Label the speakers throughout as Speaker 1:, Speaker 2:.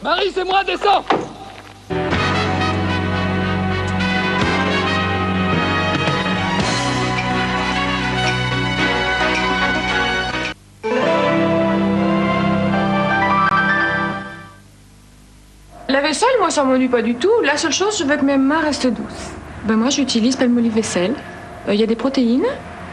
Speaker 1: Marie, c'est moi, descends.
Speaker 2: La vaisselle, moi, ça m'ennuie pas du tout. La seule chose, je veux que mes mains restent douces. Ben moi, j'utilise Palmolive Vaisselle. Il y a des protéines.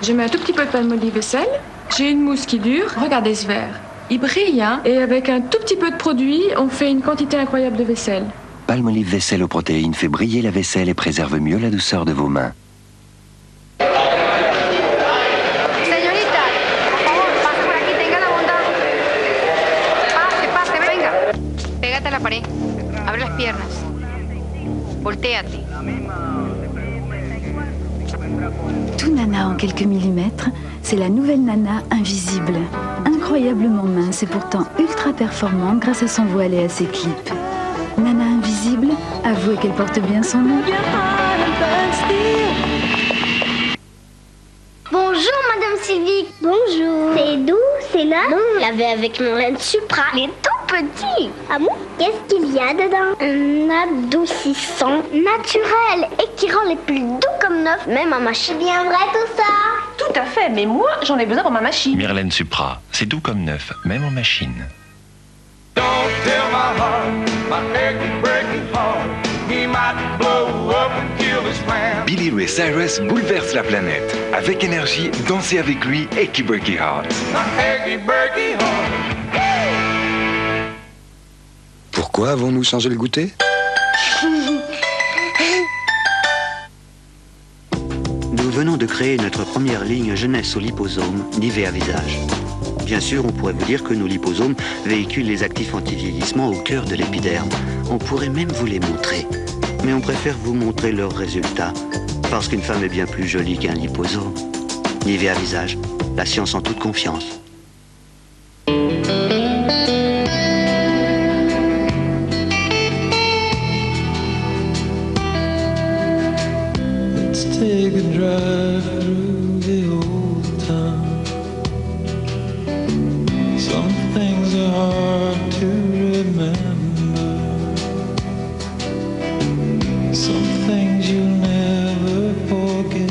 Speaker 2: Je mets un tout petit peu de Palmolive Vaisselle. J'ai une mousse qui dure. Regardez ce verre. Il brille, hein. Et avec un tout petit peu de produit, on fait une quantité incroyable de vaisselle.
Speaker 3: Palmolive Vaisselle aux protéines fait briller la vaisselle et préserve mieux la douceur de vos mains.
Speaker 4: Señorita, por favor, pase por aquí, tenga la bondad. Pase, venga. Pégate a la pared. Abre las piernas. Voltéate.
Speaker 5: Tout Nana en quelques millimètres, c'est la nouvelle Nana invisible. Incroyablement mince et pourtant ultra performante grâce à son voile et à ses clips. Nana invisible, avouez qu'elle porte bien son nom.
Speaker 6: Bonjour Madame Sylvie. Bonjour. C'est doux, c'est là. Non, on l'avait avec Marlène Supra. Il est tout petit. Ah bon? Qu'est-ce qu'il y a dedans? Un adoucissant naturel et qui rend les plus doux comme neuf, même en machine. Bien vrai tout ça?
Speaker 2: Tout à fait, mais moi, j'en ai besoin pour ma machine.
Speaker 3: Myrlène Supra, c'est doux comme neuf, même en machine.
Speaker 7: Billy Ray Cyrus bouleverse la planète. Avec énergie, dansez avec lui, Achy Breaky Heart.
Speaker 8: Pourquoi avons-nous changé le goûter?
Speaker 9: Nous venons de créer notre première ligne jeunesse au liposome, Nivea Visage. Bien sûr, on pourrait vous dire que nos liposomes véhiculent les actifs anti-vieillissement au cœur de l'épiderme. On pourrait même vous les montrer. Mais on préfère vous montrer leurs résultats, parce qu'une femme est bien plus jolie qu'un liposome. Nivea Visage, la science en toute confiance.
Speaker 10: Take a drive through the old town. Some things are hard to remember. Some things you'll never forget.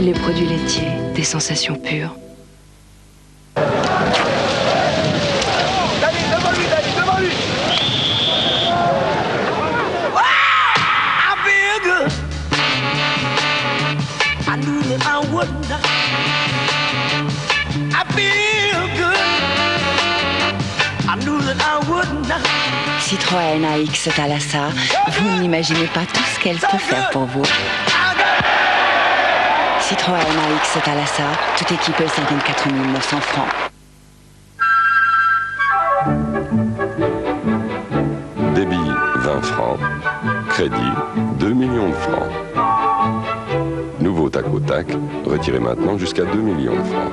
Speaker 5: Les produits laitiers, des sensations pures.
Speaker 11: Citroën AX Thalassa, vous n'imaginez pas tout ce qu'elle peut faire pour vous. Citroën AX Thalassa, tout équipé 54 900 francs.
Speaker 12: Débit 20 francs, crédit 2 millions de francs. Nouveau tac au tac, retirez maintenant jusqu'à 2 millions de francs.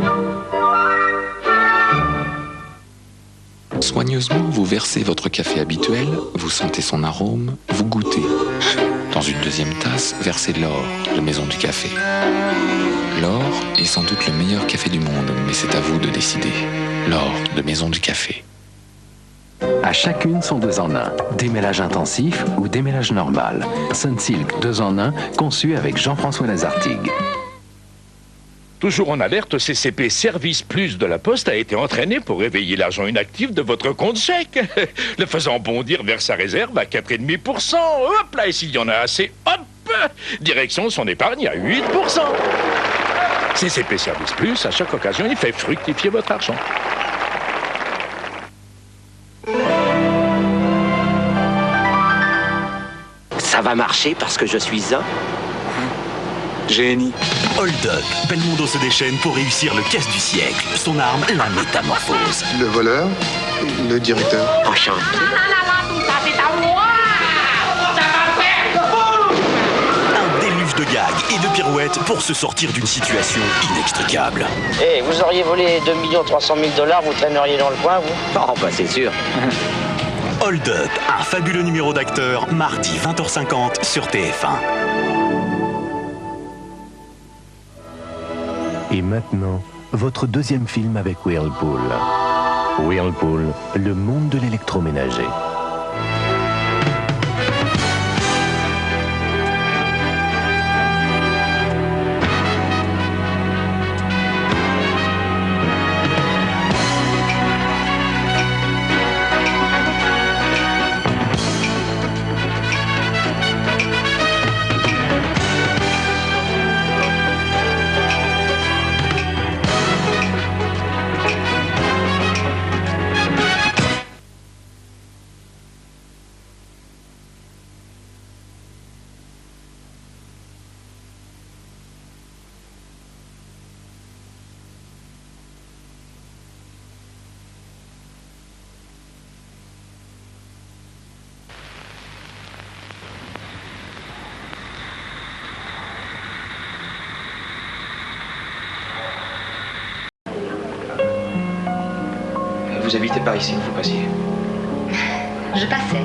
Speaker 13: Soigneusement, vous versez votre café habituel, vous sentez son arôme, vous goûtez. Dans une deuxième tasse, versez l'or de Maison du Café. L'or est sans doute le meilleur café du monde, mais c'est à vous de décider. L'or de Maison du Café.
Speaker 14: À chacune son 2 en 1, démêlage intensif ou démêlage normal. Sunsilk 2 en 1, conçu avec Jean-François Lazartigue.
Speaker 15: Toujours en alerte, CCP Service Plus de la Poste a été entraîné pour réveiller l'argent inactif de votre compte chèque, le faisant bondir vers sa réserve à 4,5%. Hop là, et s'il y en a assez, hop, direction son épargne à 8%. CCP Service Plus, à chaque occasion, il fait fructifier votre argent.
Speaker 16: Ça va marcher parce que je suis un
Speaker 17: génie. Hold Up. Belmondo se déchaîne pour réussir le casse du siècle. Son arme, la métamorphose.
Speaker 8: Le voleur, le directeur.
Speaker 16: Enchanté.
Speaker 17: Un déluge de gags et de pirouettes pour se sortir d'une situation inextricable.
Speaker 18: Eh, vous auriez volé 2 300 000 $, vous traîneriez dans le coin, vous?
Speaker 16: Oh, bah c'est sûr.
Speaker 17: Hold Up, un fabuleux numéro d'acteur, mardi 20h50 sur TF1.
Speaker 14: Et maintenant, votre deuxième film avec Whirlpool.
Speaker 1: Whirlpool, le monde de l'électroménager.
Speaker 19: Vous habitez par ici, vous passiez.
Speaker 4: Je passais.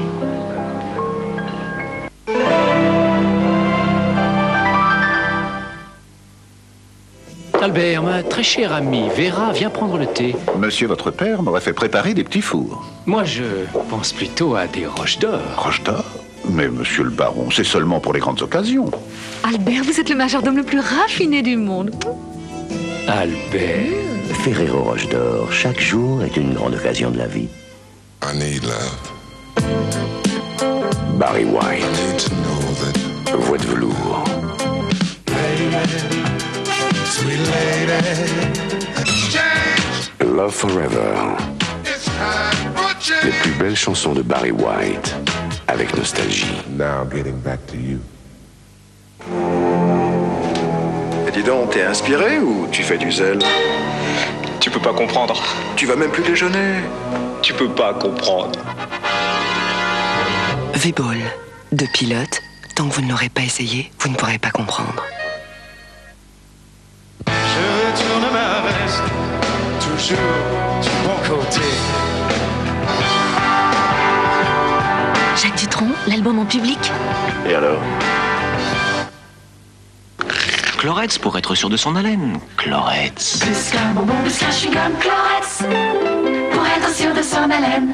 Speaker 14: Albert, ma très chère amie Vera, viens prendre le thé.
Speaker 20: Monsieur votre père m'aurait fait préparer des petits fours.
Speaker 14: Moi, je pense plutôt à des roches d'or.
Speaker 20: Roches d'or? Mais monsieur le baron, c'est seulement pour les grandes occasions.
Speaker 21: Albert, vous êtes le majordome le plus raffiné du monde.
Speaker 14: Albert?
Speaker 22: Ferrero Roche d'Or, chaque jour est une grande occasion de la vie.
Speaker 12: I need love.
Speaker 22: Barry White. Voix de velours.
Speaker 23: Love Forever. Les plus belles chansons de Barry White, avec nostalgie.
Speaker 12: Now getting back to you.
Speaker 8: Et dis donc, t'es inspiré ou tu fais du zèle?
Speaker 19: Tu peux pas comprendre.
Speaker 8: Tu vas même plus déjeuner.
Speaker 19: Tu peux pas comprendre.
Speaker 24: V-Ball, de pilote, tant que vous ne l'aurez pas essayé, vous ne pourrez pas comprendre.
Speaker 10: Je retourne ma veste, toujours du bon côté.
Speaker 21: Jacques Dutronc, l'album en public.
Speaker 8: Et alors?
Speaker 16: Chlorets pour être sûr de son haleine. Chlorets.
Speaker 25: Plus qu'un bonbon, plus qu'un chewing-gum, Chlorets, pour être sûr de son haleine.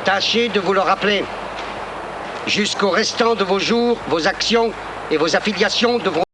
Speaker 26: Tâchez de vous le rappeler. Jusqu'au restant de vos jours, vos actions et vos affiliations devront